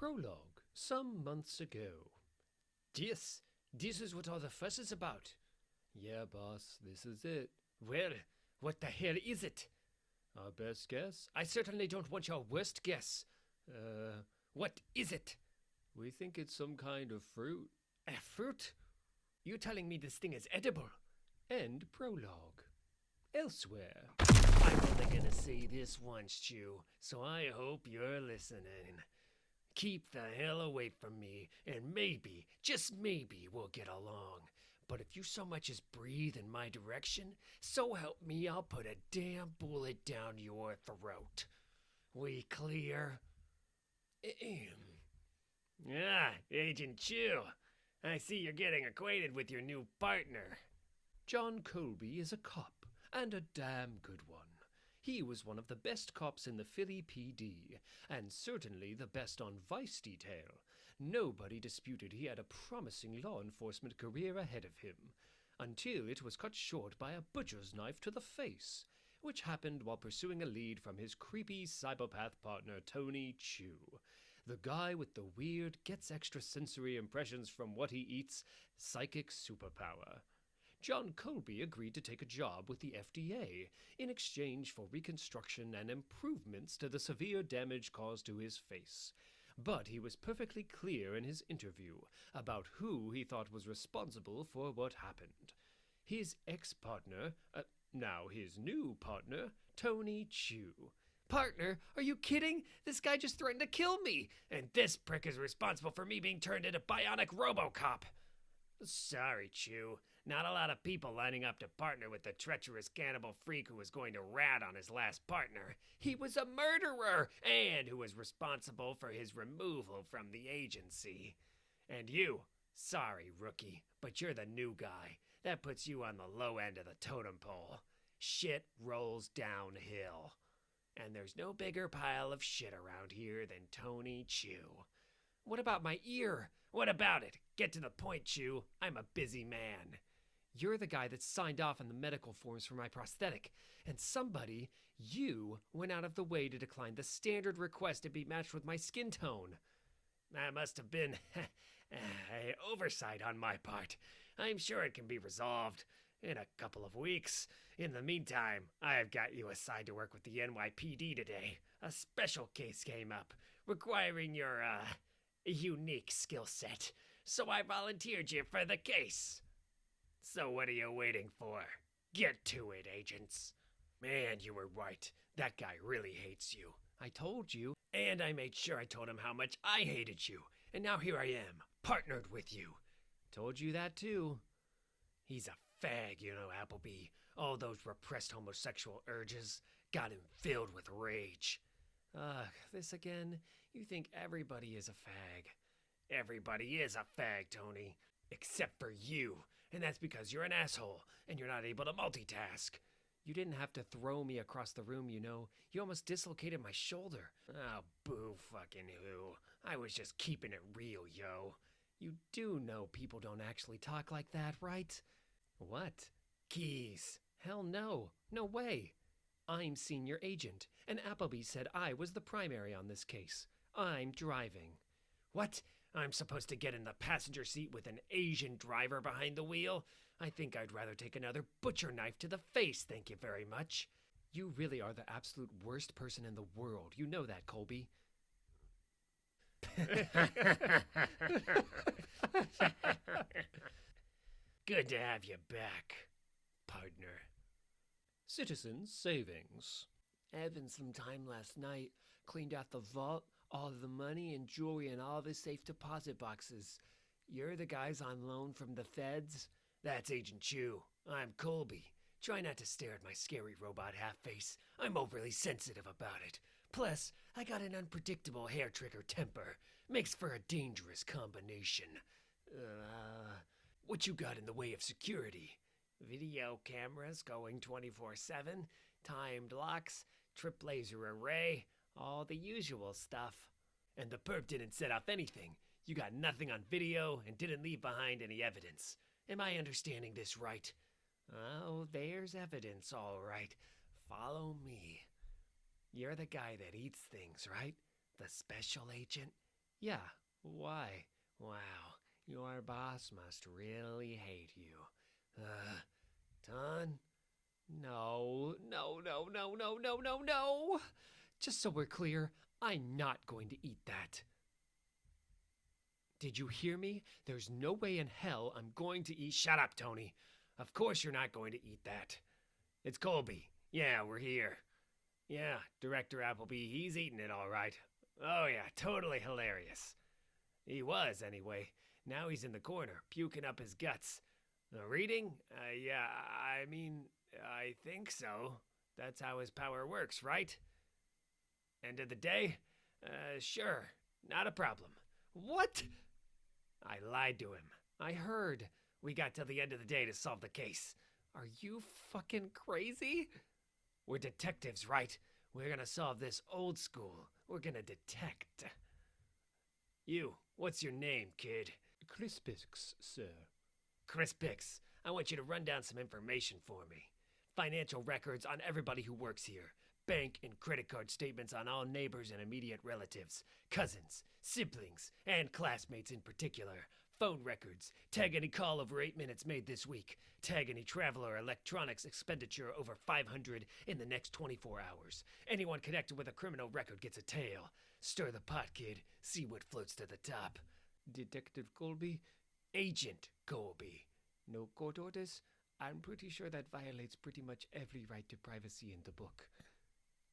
Prologue, some months ago. This is what all the fuss is about. Yeah, boss, this is it. Well, what the hell is it? Our best guess? I certainly don't want your worst guess. What is it? We think it's some kind of fruit. A fruit? You telling me this thing is edible? End prologue. Elsewhere. I'm only gonna say this once, Chu, so I hope you're listening. Keep the hell away from me, and maybe, just maybe, we'll get along. But if you so much as breathe in my direction, so help me, I'll put a damn bullet down your throat. We clear? Agent Chu. I see you're getting acquainted with your new partner. John Colby is a cop, and a damn good one. He was one of the best cops in the Philly PD, and certainly the best on Vice Detail. Nobody disputed he had a promising law enforcement career ahead of him, until it was cut short by a butcher's knife to the face, which happened while pursuing a lead from his creepy cibopath partner Tony Chu, the guy with the weird, gets extrasensory impressions from what he eats, psychic superpower. John Colby agreed to take a job with the FDA in exchange for reconstruction and improvements to the severe damage caused to his face. But he was perfectly clear in his interview about who he thought was responsible for what happened. His ex-partner, now his new partner, Tony Chu. Partner? Are you kidding? This guy just threatened to kill me, and this prick is responsible for me being turned into bionic RoboCop. Sorry, Chu. Not a lot of people lining up to partner with the treacherous cannibal freak who was going to rat on his last partner. He was a murderer, and who was responsible for his removal from the agency. And you, sorry, rookie, but you're the new guy. That puts you on the low end of the totem pole. Shit rolls downhill. And there's no bigger pile of shit around here than Tony Chu. What about my ear? What about it? Get to the point, Chu. I'm a busy man. You're the guy that signed off on the medical forms for my prosthetic, and you went out of the way to decline the standard request to be matched with my skin tone. That must have been an oversight on my part. I'm sure it can be resolved in a couple of weeks. In the meantime, I've got you assigned to work with the NYPD today. A special case came up requiring your, unique skill set, so I volunteered you for the case. So what are you waiting for? Get to it, agents. Man, you were right. That guy really hates you. I told you. And I made sure I told him how much I hated you. And now here I am, partnered with you. Told you that too. He's a fag, you know, Appleby. All those repressed homosexual urges got him filled with rage. Ugh, this again? You think everybody is a fag. Everybody is a fag, Tony. Except for you. And that's because you're an asshole, and you're not able to multitask. You didn't have to throw me across the room, you know. You almost dislocated my shoulder. Oh, boo fucking who. I was just keeping it real, yo. You do know people don't actually talk like that, right? What? Keys. Hell no. No way. I'm senior agent, and Appleby said I was the primary on this case. I'm driving. What? I'm supposed to get in the passenger seat with an Asian driver behind the wheel? I think I'd rather take another butcher knife to the face, thank you very much. You really are the absolute worst person in the world. You know that, Colby. Good to have you back, partner. Citizens Savings. Having some time last night, cleaned out the vault, all of the money and jewelry in all of his safe deposit boxes. You're the guys on loan from the feds? That's Agent Chu. I'm Colby. Try not to stare at my scary robot half-face. I'm overly sensitive about it. Plus, I got an unpredictable hair-trigger temper. Makes for a dangerous combination. What you got in the way of security? Video cameras going 24/7, timed locks, trip laser array, all the usual stuff. And the perp didn't set off anything. You got nothing on video and didn't leave behind any evidence. Am I understanding this right? Oh, there's evidence, all right. Follow me. You're the guy that eats things, right? The special agent? Yeah, why? Wow, your boss must really hate you. Ton? No, no, no, no, no, no, no, no! Just so we're clear, I'm not going to eat that. Did you hear me? There's no way in hell I'm going to eat. Shut up, Tony. Of course you're not going to eat that. It's Colby. Yeah, we're here. Yeah, Director Appleby, he's eating it all right. Oh, yeah, totally hilarious. He was, anyway. Now he's in the corner, puking up his guts. Reading? Yeah, I mean, I think so. That's how his power works, right? End of the day? Sure. Not a problem. What? I lied to him. I heard. We got till the end of the day to solve the case. Are you fucking crazy? We're detectives, right? We're gonna solve this old school. We're gonna detect. You, what's your name, kid? Crispix, sir. Crispix, I want you to run down some information for me. Financial records on everybody who works here. Bank and credit card statements on all neighbors and immediate relatives, cousins, siblings, and classmates in particular. Phone records. Tag any call over 8 minutes made this week. Tag any travel or electronics expenditure over 500 in the next 24 hours. Anyone connected with a criminal record gets a tail. Stir the pot, kid. See what floats to the top. Detective Colby? Agent Colby. No court orders? I'm pretty sure that violates pretty much every right to privacy in the book.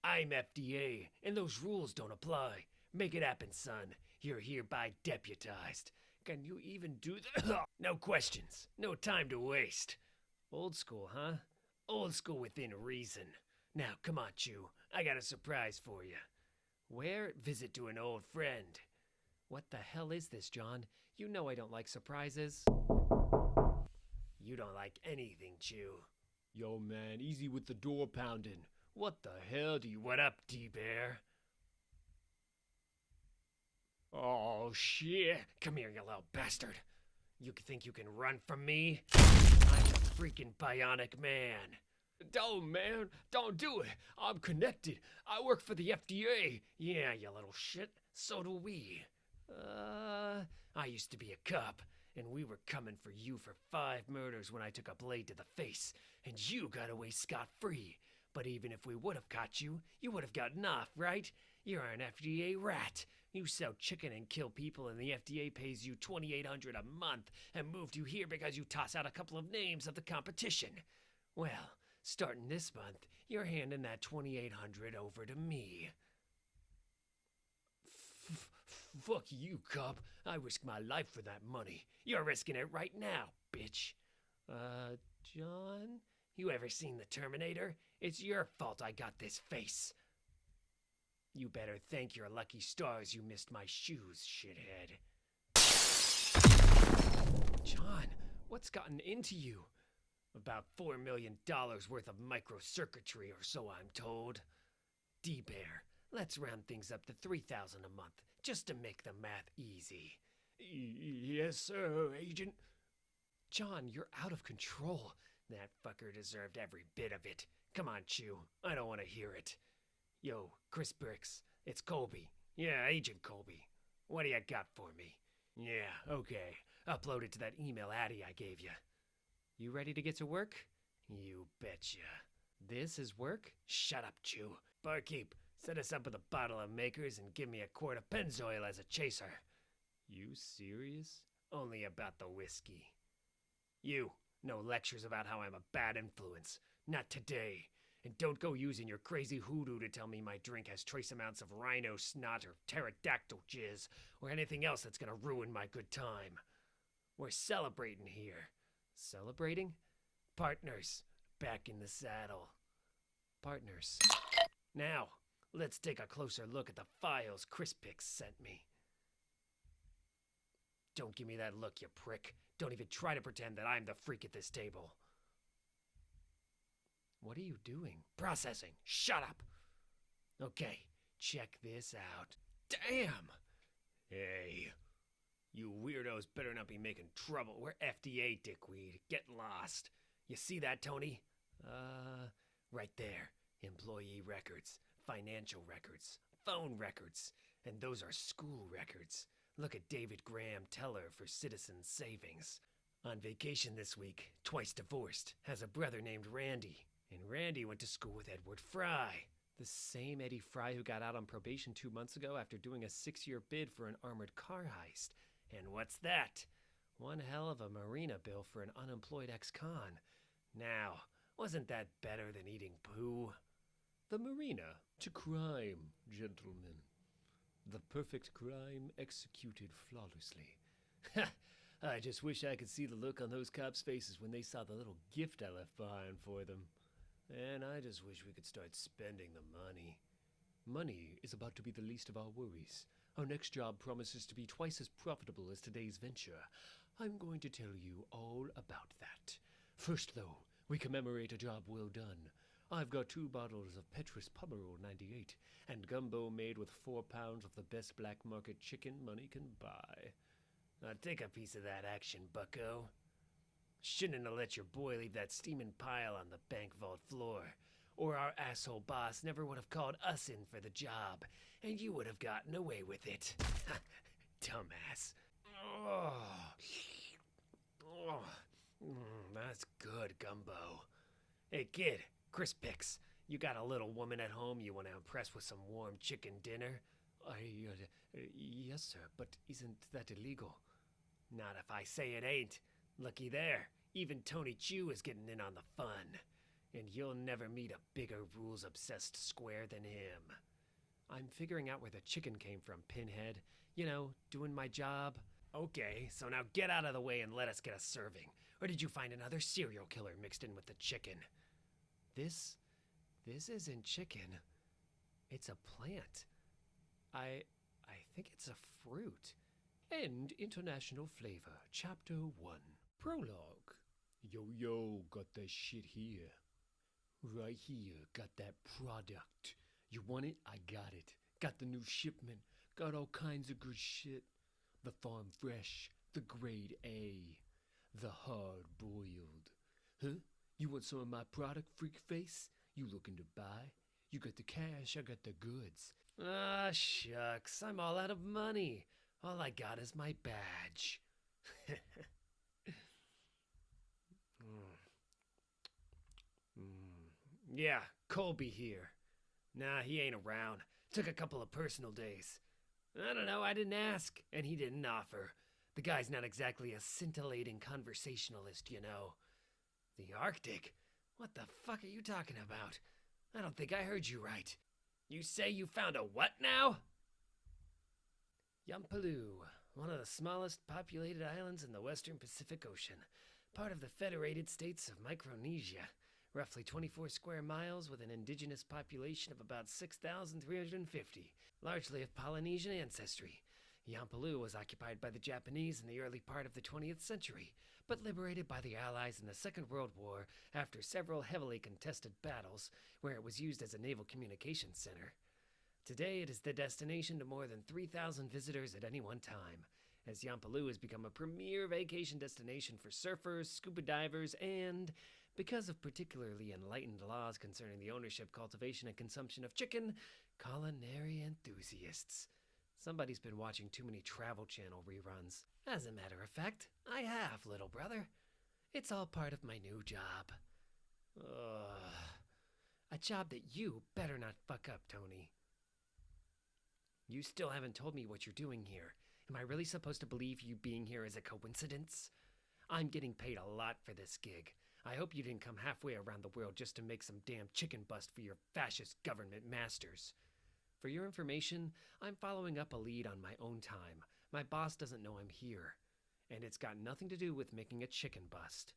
I'm FDA, and those rules don't apply. Make it happen, son. You're hereby deputized. Can you even do that? No questions. No time to waste. Old school, huh? Old school within reason. Now, come on, Chu. I got a surprise for you. Where? Visit to an old friend. What the hell is this, John? You know I don't like surprises. You don't like anything, Chu. Yo, man, easy with the door pounding. What the hell do you... What up, D-Bear? Oh, shit. Come here, you little bastard. You think you can run from me? I'm the freaking bionic man. Don't, man. Don't do it. I'm connected. I work for the FDA. Yeah, you little shit. So do we. I used to be a cop, and we were coming for you for 5 murders when I took a blade to the face, and you got away scot-free. But even if we would have caught you, you would have gotten off, right? You're an FDA rat. You sell chicken and kill people, and the FDA pays you $2,800 a month and moved you here because you toss out a couple of names of the competition. Well, starting this month, you're handing that $2,800 over to me. Fuck you, cop. I risk my life for that money. You're risking it right now, bitch. John? You ever seen the Terminator? It's your fault I got this face. You better thank your lucky stars you missed my shoes, shithead. John, what's gotten into you? About $4 million worth of microcircuitry or so I'm told. D-Bear, let's round things up to $3,000 a month, just to make the math easy. Yes, sir, Agent. John, you're out of control. That fucker deserved every bit of it. Come on, Chu. I don't want to hear it. Yo, Chris Bricks. It's Colby. Yeah, Agent Colby. What do you got for me? Yeah, okay. Upload it to that email Addy I gave you. You ready to get to work? You betcha. This is work? Shut up, Chu. Barkeep, set us up with a bottle of Makers and give me a quart of Pennzoil as a chaser. You serious? Only about the whiskey. You, no lectures about how I'm a bad influence. Not today. And don't go using your crazy hoodoo to tell me my drink has trace amounts of rhino snot or pterodactyl jizz or anything else that's gonna ruin my good time. We're celebrating here. Celebrating? Partners, back in the saddle. Partners. Now, let's take a closer look at the files Crispix sent me. Don't give me that look, you prick. Don't even try to pretend that I'm the freak at this table. What are you doing? Processing. Shut up. Okay, check this out. Damn! Hey, you weirdos better not be making trouble. We're FDA, dickweed. Get lost. You see that, Tony? Right there. Employee records, financial records, phone records. And those are school records. Look at David Graham Teller for Citizens Savings. On vacation this week, twice divorced, has a brother named Randy. And Randy went to school with Edward Fry. The same Eddie Fry who got out on probation 2 months ago after doing a 6-year bid for an armored car heist. And what's that? One hell of a marina bill for an unemployed ex-con. Now, wasn't that better than eating poo? The marina to crime, gentlemen. The perfect crime executed flawlessly. I just wish I could see the look on those cops' faces when they saw the little gift I left behind for them. And I just wish we could start spending the money. Money is about to be the least of our worries. Our next job promises to be twice as profitable as today's venture. I'm going to tell you all about that. First, though, we commemorate a job well done. I've got 2 bottles of Petrus Pomerol 98 and gumbo made with 4 pounds of the best black market chicken money can buy. Now take a piece of that action, bucko. Shouldn't have let your boy leave that steaming pile on the bank vault floor, or our asshole boss never would have called us in for the job, and you would have gotten away with it. Dumbass. Oh. That's good gumbo. Hey kid, Chris Picks, you got a little woman at home you want to impress with some warm chicken dinner? Yes, sir, but isn't that illegal? Not if I say it ain't. Looky there, even Tony Chu is getting in on the fun. And you'll never meet a bigger rules-obsessed square than him. I'm figuring out where the chicken came from, Pinhead. You know, doing my job. Okay, so now get out of the way and let us get a serving. Or did you find another serial killer mixed in with the chicken? This isn't chicken. It's a plant. I think it's a fruit. End International Flavor, Chapter 1. Prologue. Yo, got that shit here. Right here, got that product. You want it? I got it. Got the new shipment. Got all kinds of good shit. The farm fresh. The grade A. The hard boiled. Huh? You want some of my product, freak face? You looking to buy? You got the cash, I got the goods. Ah, shucks, I'm all out of money. All I got is my badge. Yeah, Colby here. Nah, he ain't around. Took a couple of personal days. I don't know, I didn't ask, and he didn't offer. The guy's not exactly a scintillating conversationalist, you know. The Arctic? What the fuck are you talking about? I don't think I heard you right. You say you found a what now? Yampaloo, one of the smallest populated islands in the western Pacific Ocean, part of the Federated States of Micronesia, roughly 24 square miles with an indigenous population of about 6,350, largely of Polynesian ancestry. Yampaloo was occupied by the Japanese in the early part of the 20th century, but liberated by the Allies in the Second World War after several heavily contested battles, where it was used as a naval communications center. Today it is the destination to more than 3,000 visitors at any one time, as Yampaloo has become a premier vacation destination for surfers, scuba divers, and, because of particularly enlightened laws concerning the ownership, cultivation, and consumption of chicken, culinary enthusiasts. Somebody's been watching too many Travel Channel reruns. As a matter of fact, I have, little brother. It's all part of my new job. A job that you better not fuck up, Tony. You still haven't told me what you're doing here. Am I really supposed to believe you being here is a coincidence? I'm getting paid a lot for this gig. I hope you didn't come halfway around the world just to make some damn chicken bust for your fascist government masters. For your information, I'm following up a lead on my own time. My boss doesn't know I'm here. And it's got nothing to do with making a chicken bust.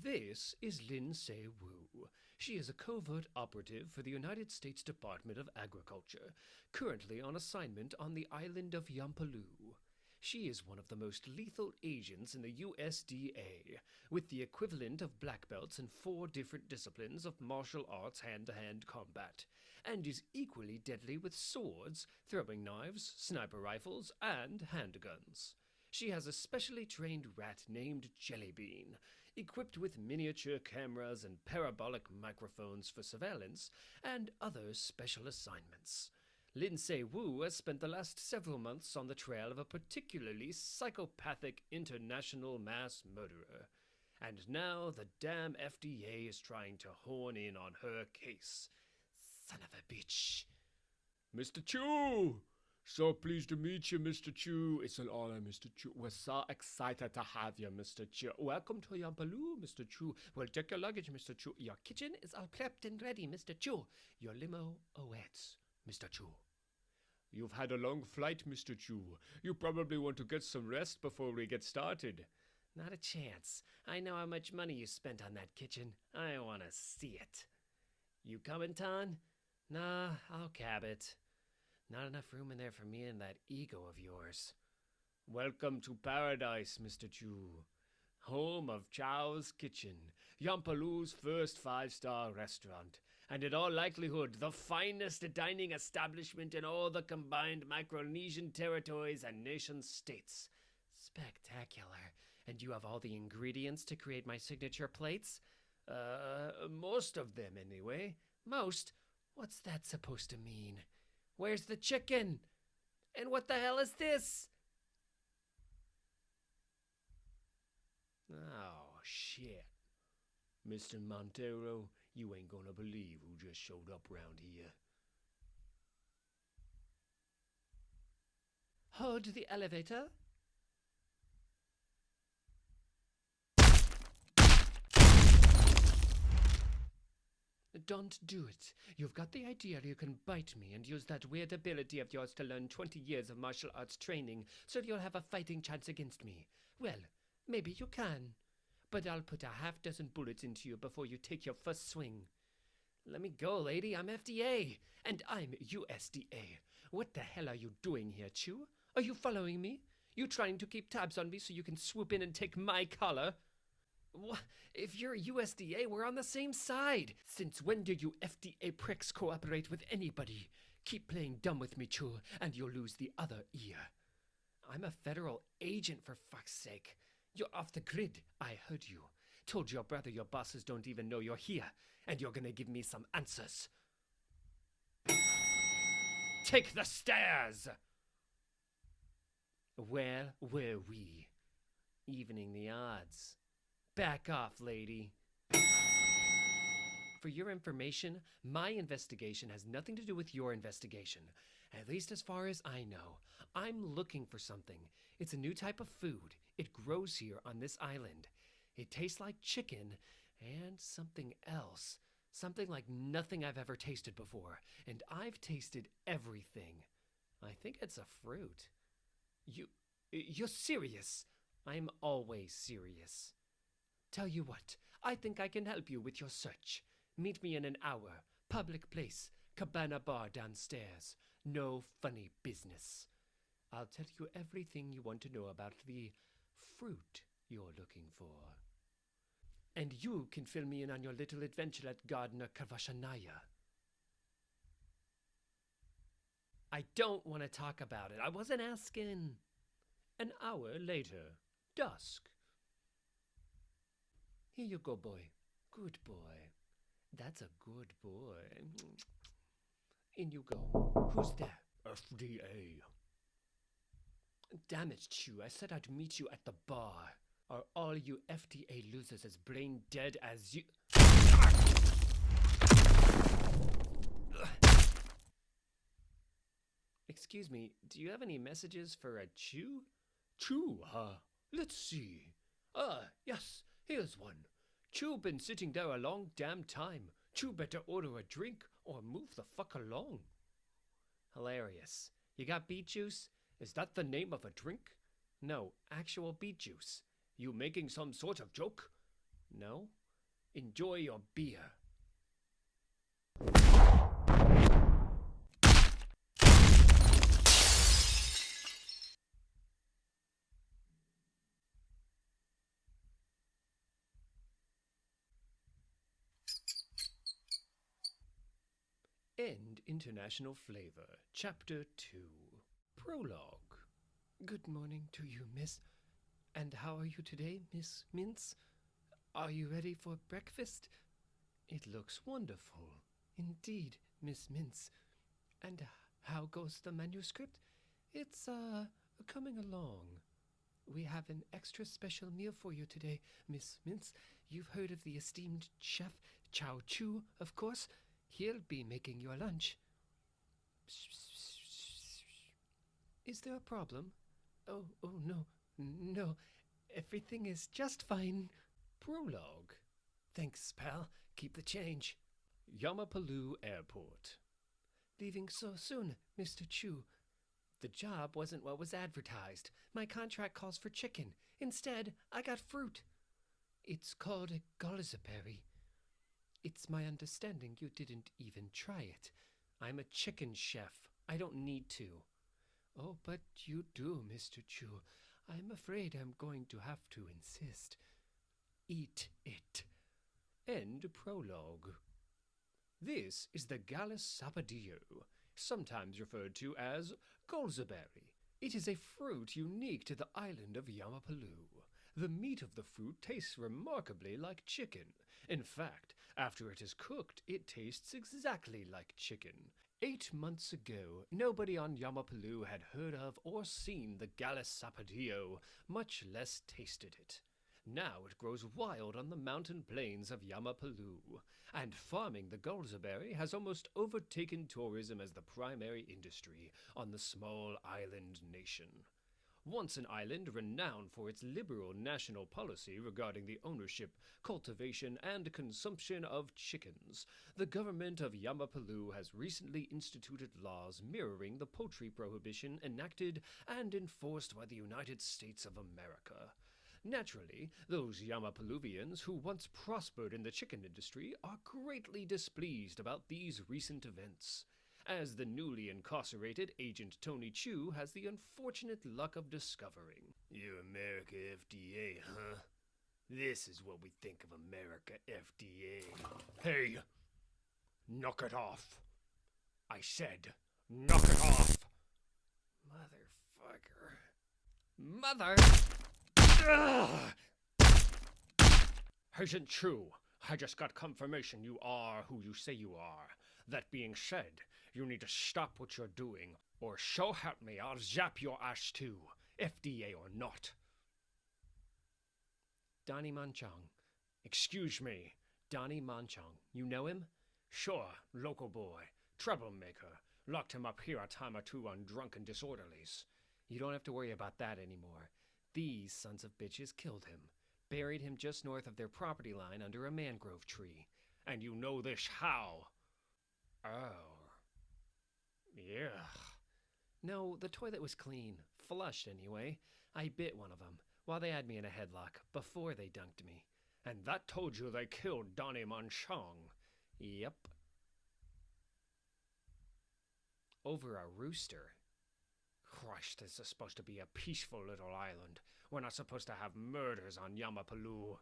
This is Lindsay Wu. She is a covert operative for the United States Department of Agriculture, currently on assignment on the island of Yampaloo. She is one of the most lethal agents in the USDA, with the equivalent of black belts in 4 different disciplines of martial arts hand-to-hand combat, and is equally deadly with swords, throwing knives, sniper rifles, and handguns. She has a specially trained rat named Jellybean, equipped with miniature cameras and parabolic microphones for surveillance and other special assignments. Lindsay Wu has spent the last several months on the trail of a particularly psychopathic international mass murderer. And now the damn FDA is trying to hone in on her case. Son of a bitch. Mr. Chu! So pleased to meet you, Mr. Chu. It's an honor, Mr. Chu. We're so excited to have you, Mr. Chu. Welcome to Yampaloo, Mr. Chu. Well, take your luggage, Mr. Chu. Your kitchen is all prepped and ready, Mr. Chu. Your limo awaits, Mr. Chu. You've had a long flight, Mr. Chu. You probably want to get some rest before we get started. Not a chance. I know how much money you spent on that kitchen. I want to see it. You coming, Ton? Nah, I'll cab it. Not enough room in there for me and that ego of yours. Welcome to paradise, Mr. Chu. Home of Chow's Kitchen, Yampaloo's first 5-star restaurant, and in all likelihood, the finest dining establishment in all the combined Micronesian territories and nation-states. Spectacular. And you have all the ingredients to create my signature plates? Most of them, anyway. Most? What's that supposed to mean? Where's the chicken? And what the hell is this? Oh, shit. Mr. Montero, you ain't gonna believe who just showed up round here. Hold the elevator. Don't do it. You've got the idea you can bite me and use that weird ability of yours to learn 20 years of martial arts training so you'll have a fighting chance against me. Well, maybe you can. But I'll put a half-dozen bullets into you before you take your first swing. Let me go, lady. I'm FDA. And I'm USDA. What the hell are you doing here, Chu? Are you following me? You trying to keep tabs on me so you can swoop in and take my collar? If you're USDA, we're on the same side. Since when do you FDA pricks cooperate with anybody? Keep playing dumb with me, Chu, and you'll lose the other ear. I'm a federal agent, for fuck's sake. You're off the grid. I heard you. Told your brother your bosses don't even know you're here, and you're gonna give me some answers. Take the stairs! Where were we? Evening the odds. Back off, lady. For your information, my investigation has nothing to do with your investigation. At least as far as I know. I'm looking for something. It's a new type of food. It grows here on this island. It tastes like chicken and something else. Something like nothing I've ever tasted before. And I've tasted everything. I think it's a fruit. You're serious. I'm always serious. Tell you what, I think I can help you with your search. Meet me in an hour. Public place. Cabana bar downstairs. No funny business. I'll tell you everything you want to know about the fruit you're looking for. And you can fill me in on your little adventure at Gardener Kavashanaya. I don't want to talk about it. I wasn't asking. An hour later, dusk. Here you go, boy. Good boy. That's a good boy. In you go. Who's there? FDA. Damn it, Chu. I said I'd meet you at the bar. Are all you FDA losers as brain dead as you... Excuse me, do you have any messages for a Chu? Chu, huh? Let's see. Yes, here's one. Chu been sitting there a long damn time. Chu better order a drink or move the fuck along. Hilarious. You got beet juice? Is that the name of a drink? No, actual beet juice. You making some sort of joke? No? Enjoy your beer. End International Flavor, Chapter 2. Prologue. Good morning to you, miss. And how are you today, Miss Mintz? Are you ready for breakfast? It looks wonderful. Indeed, Miss Mintz. And How goes the manuscript? It's, coming along. We have an extra special meal for you today, Miss Mintz. You've heard of the esteemed chef Chow Chu, of course. He'll be making your lunch. Is there a problem? Oh, no, no. Everything is just fine. Prologue. Thanks, pal. Keep the change. Yamapalu Airport. Leaving so soon, Mr. Chu. The job wasn't what was advertised. My contract calls for chicken. Instead, I got fruit. It's called a gullizaberry. It's my understanding you didn't even try it. I'm a chicken chef. I don't need to. Oh, but you do, Mr. Chu. I'm afraid I'm going to have to insist. Eat it. End prologue. This is the Gallus sapodillo, sometimes referred to as gullizaberry. It is a fruit unique to the island of Yamapalu. The meat of the fruit tastes remarkably like chicken. In fact, after it is cooked, it tastes exactly like chicken. 8 months ago, nobody on Yamapalu had heard of or seen the Gallus sapodillo, much less tasted it. Now it grows wild on the mountain plains of Yamapalu, and farming the gullizaberry has almost overtaken tourism as the primary industry on the small island nation. Once an island renowned for its liberal national policy regarding the ownership, cultivation, and consumption of chickens, the government of Yamapalu has recently instituted laws mirroring the poultry prohibition enacted and enforced by the United States of America. Naturally, those Yamapaluvians who once prospered in the chicken industry are greatly displeased about these recent events, as the newly incarcerated Agent Chu has the unfortunate luck of discovering. You're America FDA, huh? This is what we think of America FDA. Hey! Knock it off! I said, knock it off! Motherfucker. Mother! Agent Chu, I just got confirmation you are who you say you are. That being said, you need to stop what you're doing, or so help me, I'll zap your ass too, FDA or not. Donnie Manchong. Excuse me. Donnie Manchong. You know him? Sure, local boy. Troublemaker. Locked him up here a time or two on drunken disorderlies. You don't have to worry about that anymore. These sons of bitches killed him. Buried him just north of their property line under a mangrove tree. And you know this how? Oh. Yeah. No, the toilet was clean. Flushed, anyway. I bit one of them while they had me in a headlock before they dunked me. And that told you they killed Donnie Manchong? Yep. Over a rooster. Christ, this is supposed to be a peaceful little island. We're not supposed to have murders on Yamapalu.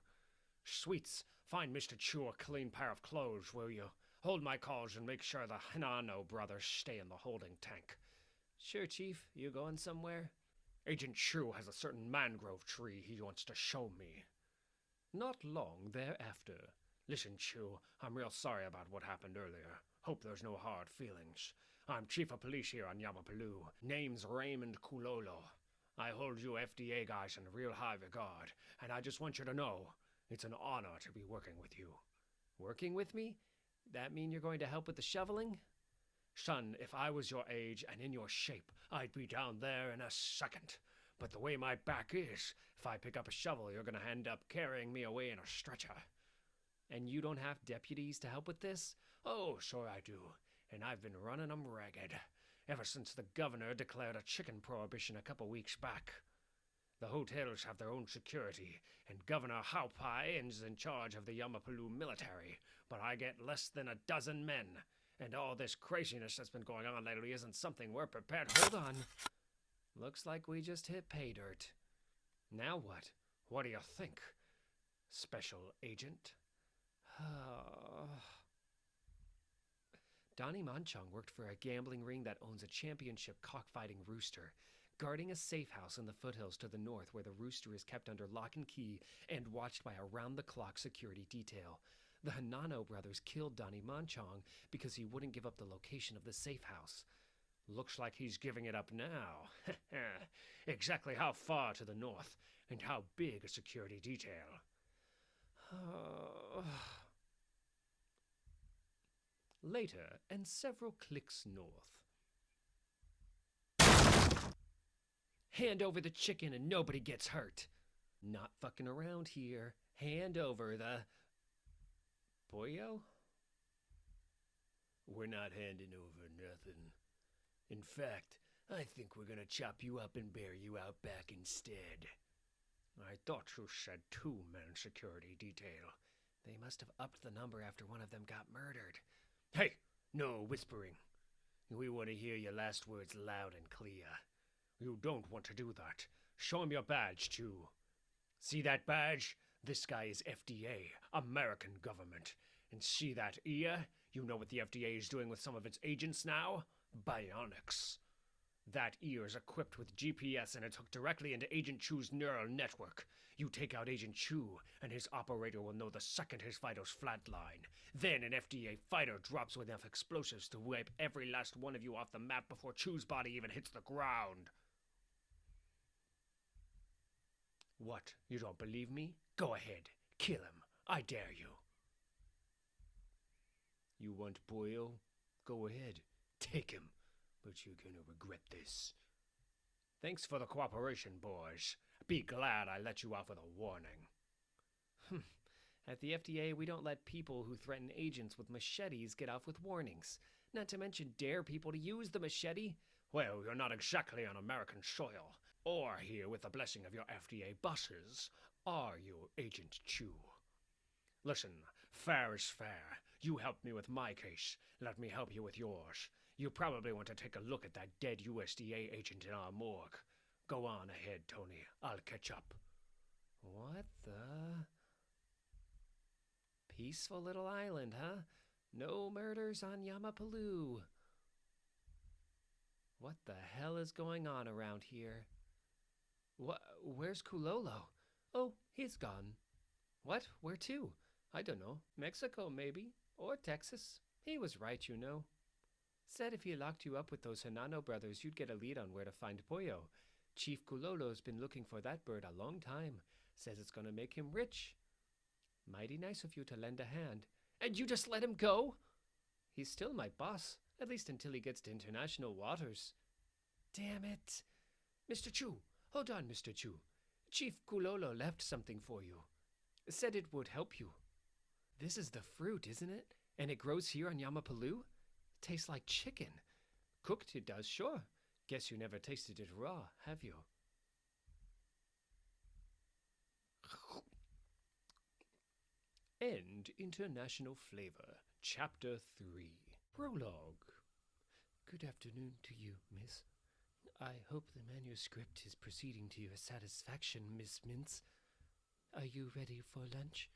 Sweets, find Mr. Chu a clean pair of clothes, will you? Hold my calls and make sure the Hinano brothers stay in the holding tank. Sure, Chief. You going somewhere? Agent Chu has a certain mangrove tree he wants to show me. Not long thereafter. Listen, Chu, I'm real sorry about what happened earlier. Hope there's no hard feelings. I'm Chief of Police here on Yamapalu. Name's Raymond Kulolo. I hold you FDA guys in real high regard, and I just want you to know, it's an honor to be working with you. Working with me? That mean you're going to help with the shoveling? Son, if I was your age and in your shape, I'd be down there in a second. But the way my back is, if I pick up a shovel, you're gonna end up carrying me away in a stretcher. And you don't have deputies to help with this? Oh, sure I do. And I've been running 'em ragged, ever since the governor declared a chicken prohibition a couple weeks back. The hotels have their own security, and Governor Haupai is in charge of the Yamapalu military, but I get less than a dozen men, and all this craziness that's been going on lately isn't something we're prepared for. Hold on. Looks like we just hit pay dirt. Now what? What do you think, Special Agent? Donnie Manchong worked for a gambling ring that owns a championship cockfighting rooster, guarding a safe house in the foothills to the north where the rooster is kept under lock and key and watched by a round-the-clock security detail. The Hanano brothers killed Donnie Manchong because he wouldn't give up the location of the safe house. Looks like he's giving it up now. Exactly how far to the north, and how big a security detail? Later, and several clicks north. Hand over the chicken and nobody gets hurt. Not fucking around here. Hand over the... pollo? We're not handing over nothing. In fact, I think we're gonna chop you up and bear you out back instead. I thought you said 2-man security detail. They must have upped the number after one of them got murdered. Hey, no whispering. We want to hear your last words loud and clear. You don't want to do that. Show him your badge, Chu. See that badge? This guy is FDA, American government. And see that ear? You know what the FDA is doing with some of its agents now? Bionics. That ear is equipped with GPS and it's hooked directly into Agent Chu's neural network. You take out Agent Chu, and his operator will know the second his vitals flatline. Then an FDA fighter drops with enough explosives to wipe every last one of you off the map before Chu's body even hits the ground. What, you don't believe me? Go ahead. Kill him. I dare you. You want Boyle? Go ahead. Take him. But you're gonna regret this. Thanks for the cooperation, boys. Be glad I let you off with a warning. At the FDA, we don't let people who threaten agents with machetes get off with warnings. Not to mention dare people to use the machete. Well, you're not exactly on American soil. Or here with the blessing of your FDA bosses. Are you, Agent Chu? Listen, fair is fair. You helped me with my case. Let me help you with yours. You probably want to take a look at that dead USDA agent in our morgue. Go on ahead, Tony. I'll catch up. What the... Peaceful little island, huh? No murders on Yamapalu. What the hell is going on around here? Where's Kulolo? Oh, he's gone. What? Where to? I don't know. Mexico, maybe. Or Texas. He was right, you know. Said if he locked you up with those Hanano brothers, you'd get a lead on where to find Pollo. Chief Kulolo's been looking for that bird a long time. Says it's gonna make him rich. Mighty nice of you to lend a hand. And you just let him go? He's still my boss, at least until he gets to international waters. Damn it. Mr. Chu, hold on, Mr. Chu. Chief Kulolo left something for you. Said it would help you. This is the fruit, isn't it? And it grows here on Yamapalu? Tastes like chicken. Cooked it does, sure. Guess you never tasted it raw, have you? End International Flavor, Chapter 3. Prologue. Good afternoon to you, miss. I hope the manuscript is proceeding to your satisfaction, Miss Mintz. Are you ready for lunch?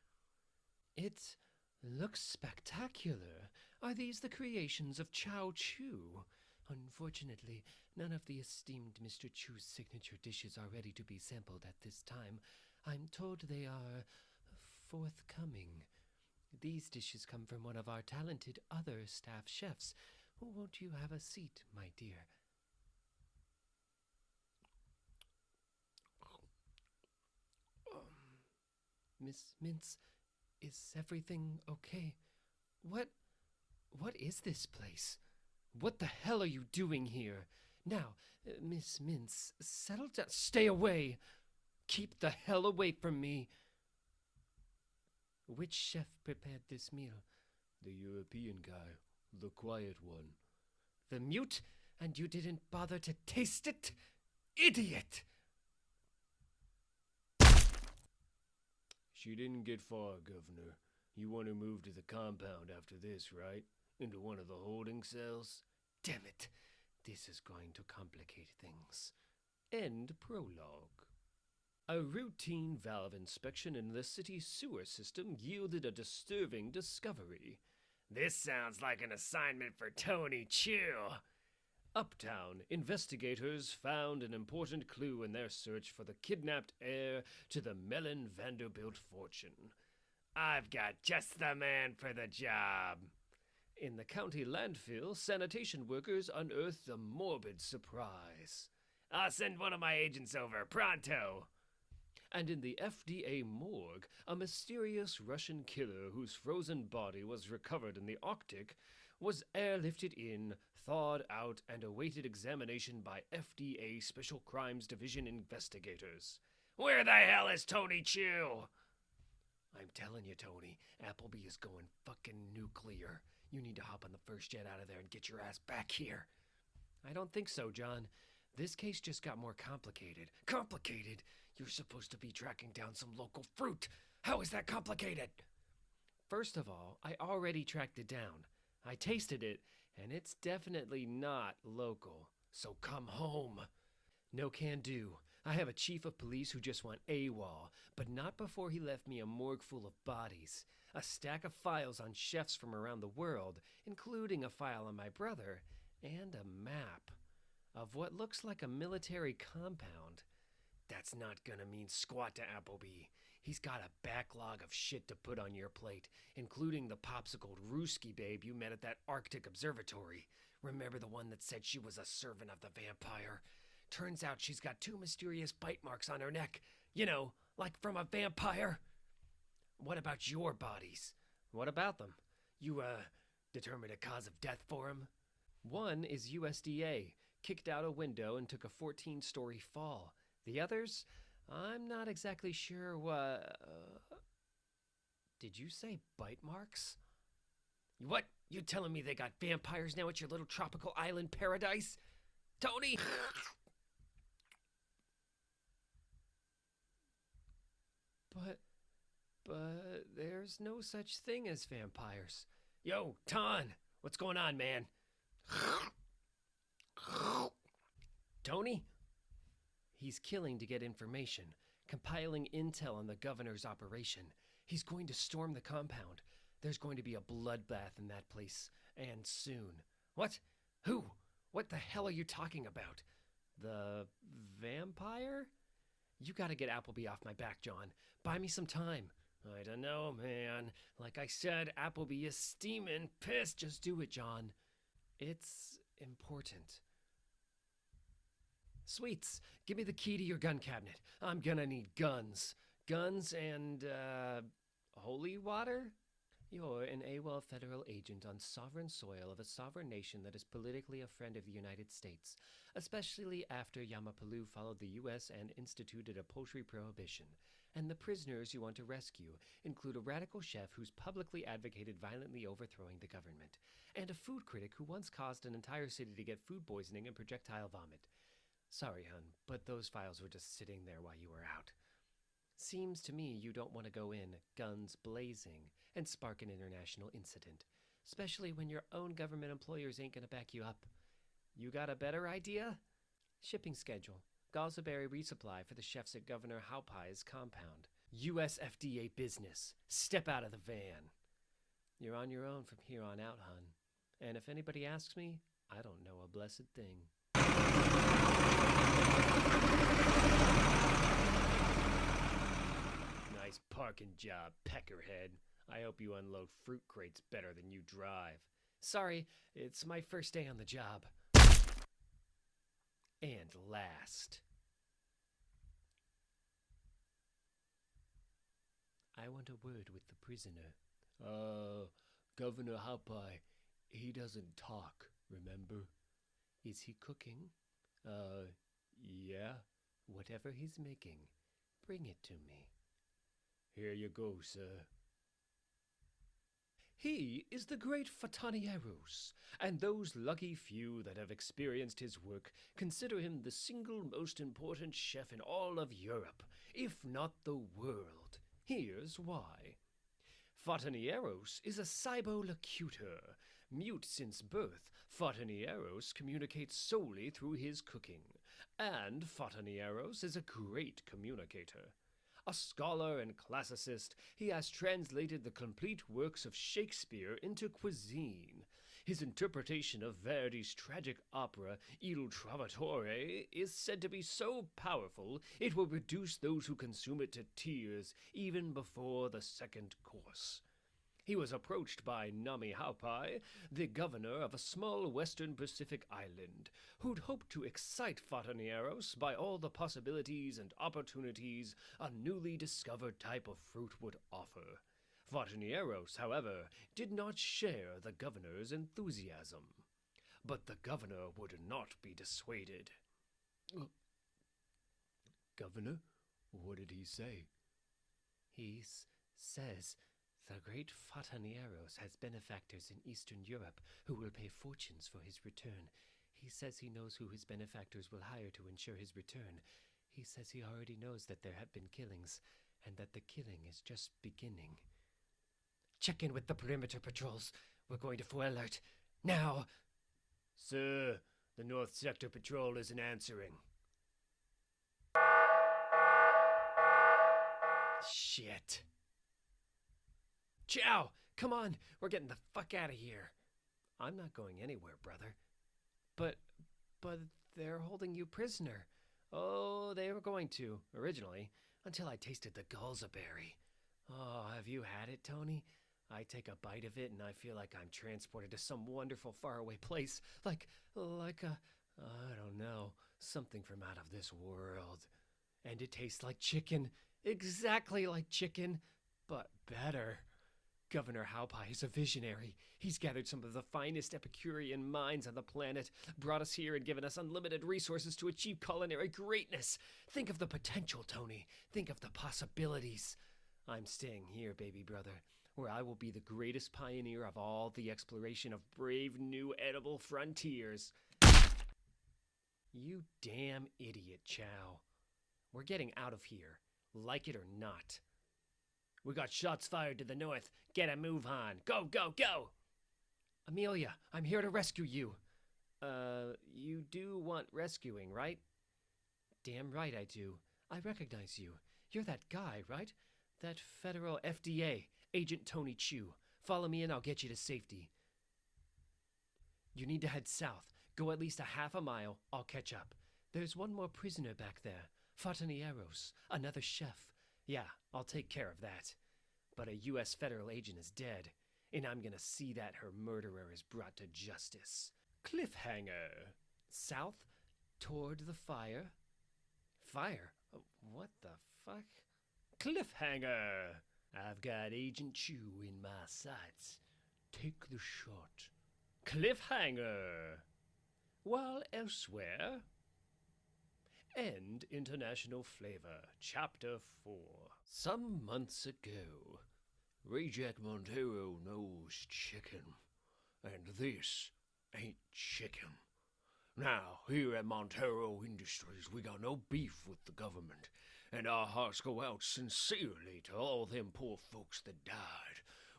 It looks spectacular. Are these the creations of Chow Chu? Unfortunately, none of the esteemed Mr. Chu's signature dishes are ready to be sampled at this time. I'm told they are forthcoming. These dishes come from one of our talented other staff chefs. Won't you have a seat, my dear? Miss Mintz, is everything okay? What is this place? What the hell are you doing here? Now, Miss Mintz, settle down. Stay away. Keep the hell away from me. Which chef prepared this meal? The European guy, the quiet one. The mute? And you didn't bother to taste it? Idiot! She didn't get far, Governor. You want to move to the compound after this, right? Into one of the holding cells? Damn it. This is going to complicate things. End prologue. A routine valve inspection in the city's sewer system yielded a disturbing discovery. This sounds like an assignment for Tony Chu. Uptown, investigators found an important clue in their search for the kidnapped heir to the Mellon Vanderbilt fortune. I've got just the man for the job. In the county landfill, sanitation workers unearthed a morbid surprise. I'll send one of my agents over, pronto. And in the FDA morgue, a mysterious Russian killer whose frozen body was recovered in the Arctic was airlifted in, thawed out, and awaited examination by FDA Special Crimes Division investigators. Where the hell is Tony Chu? I'm telling you, Tony, Appleby is going fucking nuclear. You need to hop on the first jet out of there and get your ass back here. I don't think so, John. This case just got more complicated. Complicated? You're supposed to be tracking down some local fruit. How is that complicated? First of all, I already tracked it down. I tasted it, and it's definitely not local. So come home. No can do. I have a chief of police who just went AWOL, but not before he left me a morgue full of bodies, a stack of files on chefs from around the world, including a file on my brother, and a map of what looks like a military compound. That's not gonna mean squat to Appleby. He's got a backlog of shit to put on your plate, including the popsicled Ruski babe you met at that Arctic observatory. Remember the one that said she was a servant of the vampire? Turns out she's got 2 mysterious bite marks on her neck. You know, like from a vampire. What about your bodies? What about them? You, determined a cause of death for him? One is USDA, kicked out a window and took a 14-story fall. The others, I'm not exactly sure what... Did you say bite marks? What? You telling me they got vampires now at your little tropical island paradise? Tony! But there's no such thing as vampires. Yo, Ton! What's going on, man? Tony? He's killing to get information, compiling intel on the governor's operation. He's going to storm the compound. There's going to be a bloodbath in that place, and soon. What? Who? What the hell are you talking about? The vampire? You gotta get Appleby off my back, John. Buy me some time. I don't know, man. Like I said, Appleby is steaming, pissed. Just do it, John. It's important. Sweets, give me the key to your gun cabinet. I'm gonna need guns. Guns and, holy water? You're an AWOL federal agent on sovereign soil of a sovereign nation that is politically a friend of the United States, especially after Yamapalu followed the U.S. and instituted a poultry prohibition. And the prisoners you want to rescue include a radical chef who's publicly advocated violently overthrowing the government, and a food critic who once caused an entire city to get food poisoning and projectile vomit. Sorry, hun, but those files were just sitting there while you were out. Seems to me you don't want to go in guns blazing and spark an international incident, especially when your own government employers ain't gonna back you up. You got a better idea? Shipping schedule. Gauzelberry resupply for the chefs at Governor Haupai's compound. U.S. FDA business. Step out of the van. You're on your own from here on out, hun. And if anybody asks me, I don't know a blessed thing. Nice parking job, peckerhead. I hope you unload fruit crates better than you drive. Sorry, it's my first day on the job. And last. I want a word with the prisoner. Governor Haupai, he doesn't talk, remember? Is he cooking? Yeah. Whatever he's making, bring it to me. Here you go, sir. He is the great Fatanieros, and those lucky few that have experienced his work consider him the single most important chef in all of Europe, if not the world. Here's why. Fatanieros is a cibolocutor. Mute since birth, Fatanieros communicates solely through his cooking, and Fatanieros is a great communicator. A scholar and classicist, he has translated the complete works of Shakespeare into cuisine. His interpretation of Verdi's tragic opera Il Trovatore is said to be so powerful it will reduce those who consume it to tears even before the second course. He was approached by Nami Haupai, the governor of a small western Pacific island, who'd hoped to excite Fotanieros by all the possibilities and opportunities a newly discovered type of fruit would offer. Fotanieros, however, did not share the governor's enthusiasm. But the governor would not be dissuaded. Governor, what did he say? He says the great Fotanieros has benefactors in Eastern Europe who will pay fortunes for his return. He says he knows who his benefactors will hire to ensure his return. He says he already knows that there have been killings, and that the killing is just beginning. Check in with the perimeter patrols. We're going to full alert. Now! Sir, the North Sector Patrol isn't answering. Shit. Chow! Come on! We're getting the fuck out of here. I'm not going anywhere, brother. But they're holding you prisoner. Oh, they were going to, originally, until I tasted the gulzaberry. Oh, have you had it, Tony? I take a bite of it and I feel like I'm transported to some wonderful faraway place. Like a, I don't know, something from out of this world. And it tastes like chicken. Exactly like chicken, but better. Governor Haupai is a visionary. He's gathered some of the finest Epicurean minds on the planet, brought us here and given us unlimited resources to achieve culinary greatness. Think of the potential, Tony. Think of the possibilities. I'm staying here, baby brother, where I will be the greatest pioneer of all the exploration of brave new edible frontiers. You damn idiot, Chow. We're getting out of here, like it or not. We got shots fired to the north. Get a move on. Go, go, go! Amelia, I'm here to rescue you. You do want rescuing, right? Damn right I do. I recognize you. You're that guy, right? That federal FDA, Agent Chu. Follow me and I'll get you to safety. You need to head south. Go at least a half a mile. I'll catch up. There's one more prisoner back there. Fotanieros, another chef. Yeah, I'll take care of that. But a U.S. federal agent is dead, and I'm gonna see that her murderer is brought to justice. Cliffhanger. South, toward the fire. Fire? What the fuck? Cliffhanger. I've got Agent Chu in my sights. Take the shot. Cliffhanger. While elsewhere... End International Flavor, Chapter 4. Some months ago, Reject Montero knows chicken, and this ain't chicken. Now, here at Montero Industries, we got no beef with the government, and our hearts go out sincerely to all them poor folks that died.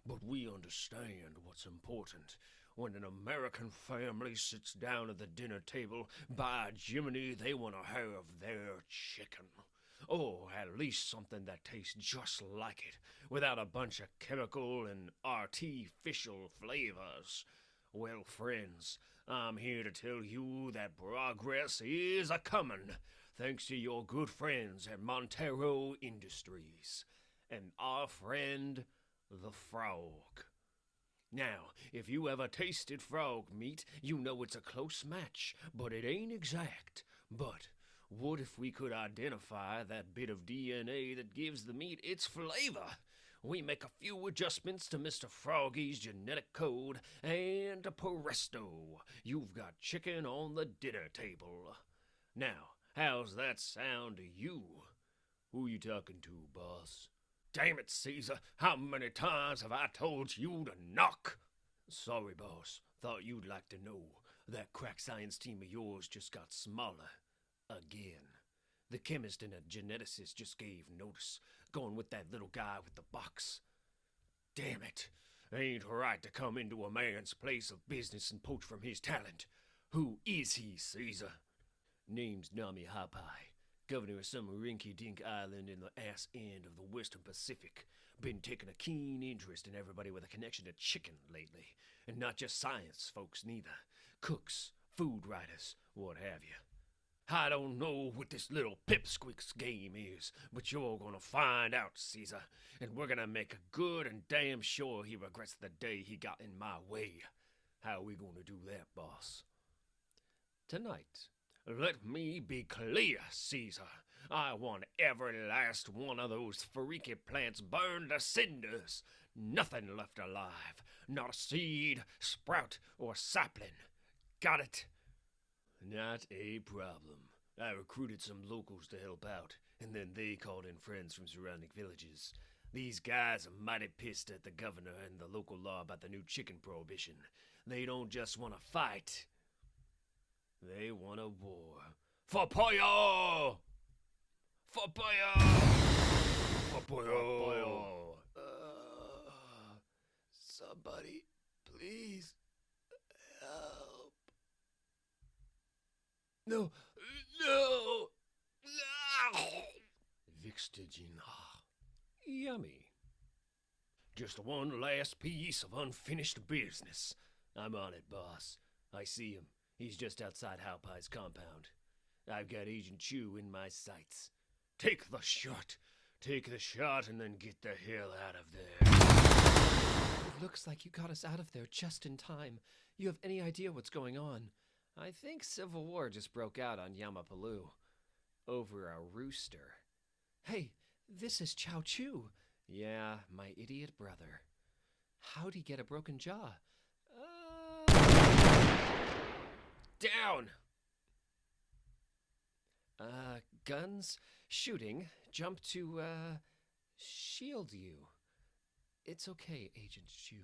But we understand what's important. When an American family sits down at the dinner table, by Jiminy, they want to have their chicken. Or at least something that tastes just like it, without a bunch of chemical and artificial flavors. Well, friends, I'm here to tell you that progress is a-comin', thanks to your good friends at Montero Industries, and our friend, the frog. Now, if you ever tasted frog meat, you know it's a close match, but it ain't exact. But what if we could identify that bit of DNA that gives the meat its flavor? We make a few adjustments to Mr. Froggy's genetic code, and presto, you've got chicken on the dinner table. Now, how's that sound to you? Who you talking to, boss? Damn it, Caesar, how many times have I told you to knock? Sorry, boss. Thought you'd like to know. That crack science team of yours just got smaller. Again. The chemist and a geneticist just gave notice, going with that little guy with the box. Damn it. Ain't right to come into a man's place of business and poach from his talent. Who is he, Caesar? Name's Nami Haupai. Governor of some rinky-dink island in the ass end of the Western Pacific. Been taking a keen interest in everybody with a connection to chicken lately. And not just science folks, neither. Cooks, food writers, what have you. I don't know what this little pipsqueak's game is, but you're gonna find out, Caesar, and we're gonna make good and damn sure he regrets the day he got in my way. How are we gonna do that, boss? Tonight. Let me be clear, Caesar. I want every last one of those freaky plants burned to cinders. Nothing left alive. Not a seed, sprout, or sapling. Got it? Not a problem. I recruited some locals to help out, and then they called in friends from surrounding villages. These guys are mighty pissed at the governor and the local law about the new chicken prohibition. They don't just want to fight. They want a war. For pollo! For pollo! For pollo! Somebody, please help. No! No! Vixtigina. Yummy. Just one last piece of unfinished business. I'm on it, boss. I see him. He's just outside Halpai's compound. I've got Agent Chu in my sights. Take the shot. Take the shot and then get the hell out of there. It looks like you got us out of there just in time. You have any idea what's going on? I think civil war just broke out on Yamapalu. Over a rooster. Hey, this is Chow Chu. Yeah, my idiot brother. How'd he get a broken jaw? Down! Guns, shooting, jump to, shield you. It's okay, Agent Chu.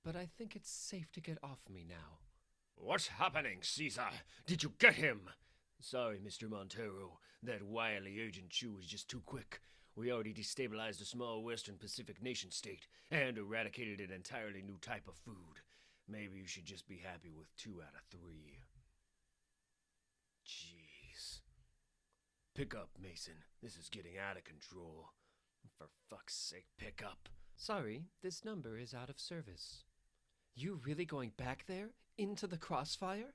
But I think it's safe to get off me now. What's happening, Caesar? Did you get him? Sorry, Mr. Montero. That wily Agent Chu was just too quick. We already destabilized a small western Pacific nation state and eradicated an entirely new type of food. Maybe you should just be happy with 2 out of 3. Jeez. Pick up, Mason. This is getting out of control. For fuck's sake, pick up. Sorry, this number is out of service. You really going back there? Into the crossfire?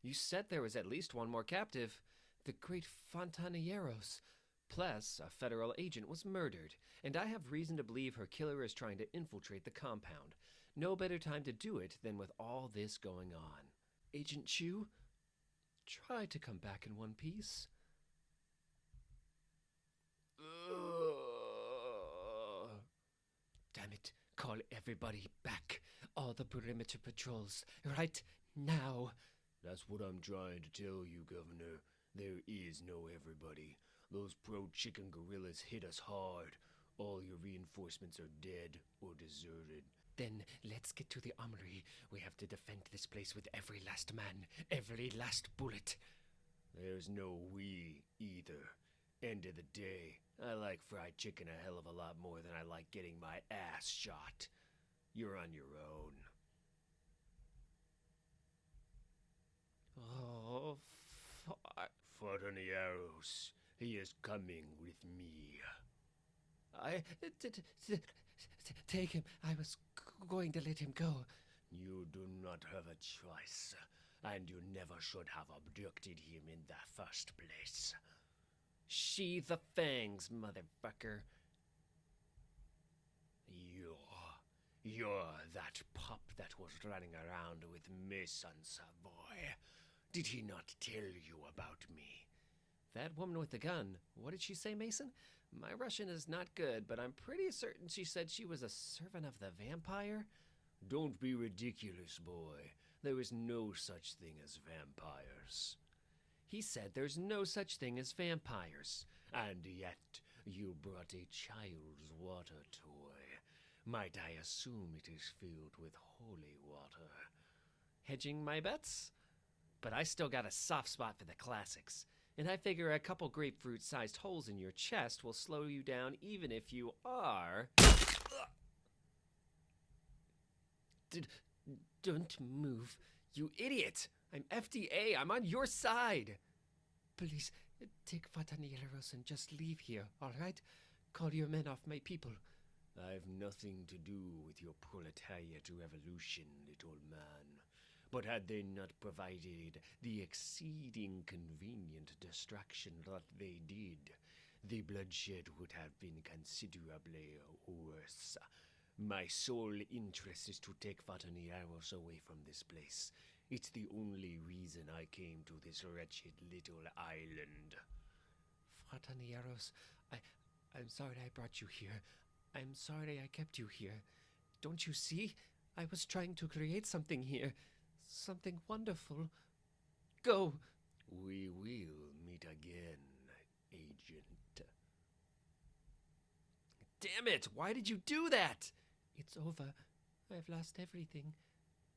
You said there was at least one more captive. The great Fontaneros. Plus, a federal agent was murdered, and I have reason to believe her killer is trying to infiltrate the compound. No better time to do it than with all this going on. Agent Chu, try to come back in one piece. Damn it, call everybody back. All the perimeter patrols, right now. That's what I'm trying to tell you, Governor. There is no everybody. Those pro-chicken guerrillas hit us hard. All your reinforcements are dead or deserted. Then let's get to the armory. We have to defend this place with every last man, every last bullet. There's no we either. End of the day, I like fried chicken a hell of a lot more than I like getting my ass shot. You're on your own. Oh, fuck. Fontaneros, he is coming with me. Take him. I was going to let him go. You do not have a choice, and you never should have abducted him in the first place. Sheathe the fangs, motherfucker. You're that pup that was running around with Mason Savoy. Did he not tell you about me? That woman with the gun, what did she say, Mason? My Russian is not good, but I'm pretty certain she said she was a servant of the vampire. Don't be ridiculous, boy. There is no such thing as vampires. He said there's no such thing as vampires. And yet, you brought a child's water toy. Might I assume it is filled with holy water? Hedging my bets? But I still got a soft spot for the classics. And I figure a couple grapefruit-sized holes in your chest will slow you down even if you are... Don't move, you idiot! I'm FDA, I'm on your side! Please, take Fontaneros and just leave here, all right? Call your men off my people. I've nothing to do with your proletariat revolution, little man. But had they not provided the exceeding convenient distraction that they did, the bloodshed would have been considerably worse. My sole interest is to take Fataniaros away from this place. It's the only reason I came to this wretched little island. Fataniaros, I'm sorry I brought you here. I'm sorry I kept you here. Don't you see? I was trying to create something here. Something wonderful. Go! We will meet again, Agent. Damn it! Why did you do that? It's over. I've lost everything.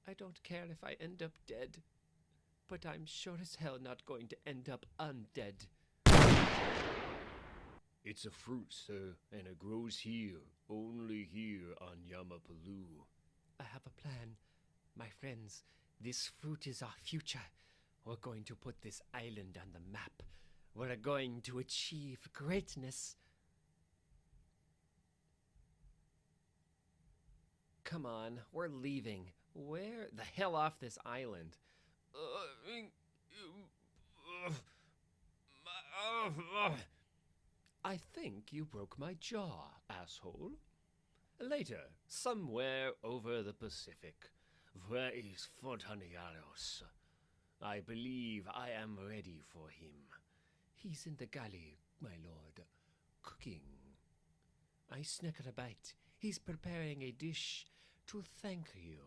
I don't care if I end up dead. But I'm sure as hell not going to end up undead. It's a fruit, sir, and it grows here, only here on Yamapalu. I have a plan. My friends, this fruit is our future. We're going to put this island on the map. We're going to achieve greatness. Come on, we're leaving. Where the hell off this island? I think you broke my jaw, asshole. Later, somewhere over the Pacific, where is Fontaniaros? I believe I am ready for him. He's in the galley, my lord, cooking. I snickered a bite. He's preparing a dish to thank you.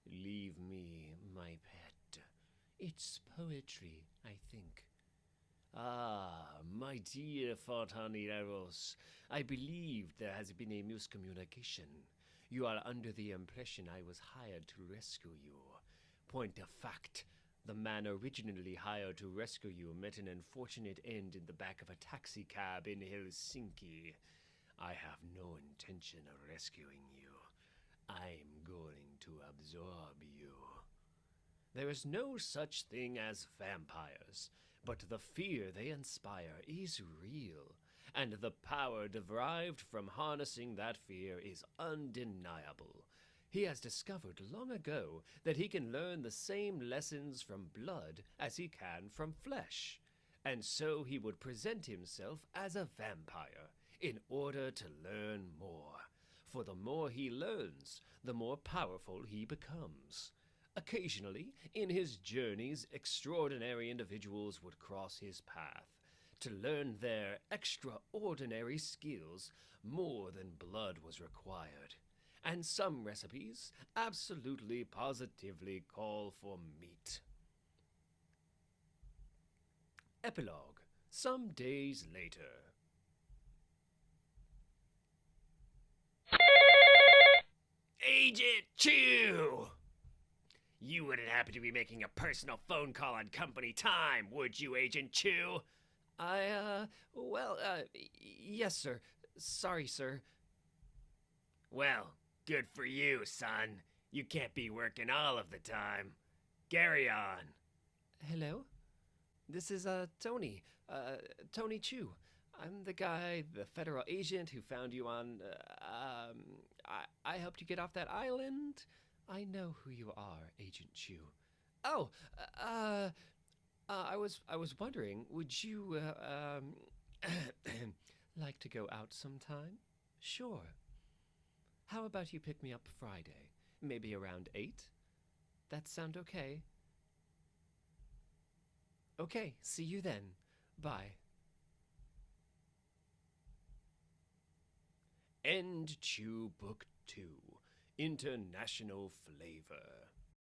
Leave me, my pet. It's poetry, I think. Ah, my dear Fontaniaros, I believe there has been a miscommunication. You are under the impression I was hired to rescue you. Point of fact, the man originally hired to rescue you met an unfortunate end in the back of a taxi cab in Helsinki. I have no intention of rescuing you. I'm going to absorb you. There is no such thing as vampires, but the fear they inspire is real, and the power derived from harnessing that fear is undeniable. He has discovered long ago that he can learn the same lessons from blood as he can from flesh, and so he would present himself as a vampire in order to learn more. For the more he learns, the more powerful he becomes. Occasionally, in his journeys, extraordinary individuals would cross his path. To learn their extraordinary skills, more than blood was required. And some recipes absolutely positively call for meat. Epilogue. Some days later. Agent Chu! You wouldn't happen to be making a personal phone call on company time, would you, Agent Chu? Yes, sir. Sorry, sir. Well, good for you, son. You can't be working all of the time. Carry on. Hello? This is, Tony. Tony Chu. I'm the guy, the federal agent who found you on, I helped you get off that island. I know who you are, Agent Chu. Oh, I was wondering, would you, like to go out sometime? Sure. How about you pick me up Friday? Maybe around 8? That sound okay? Okay, see you then. Bye. End Chew Book 2. International Flavor.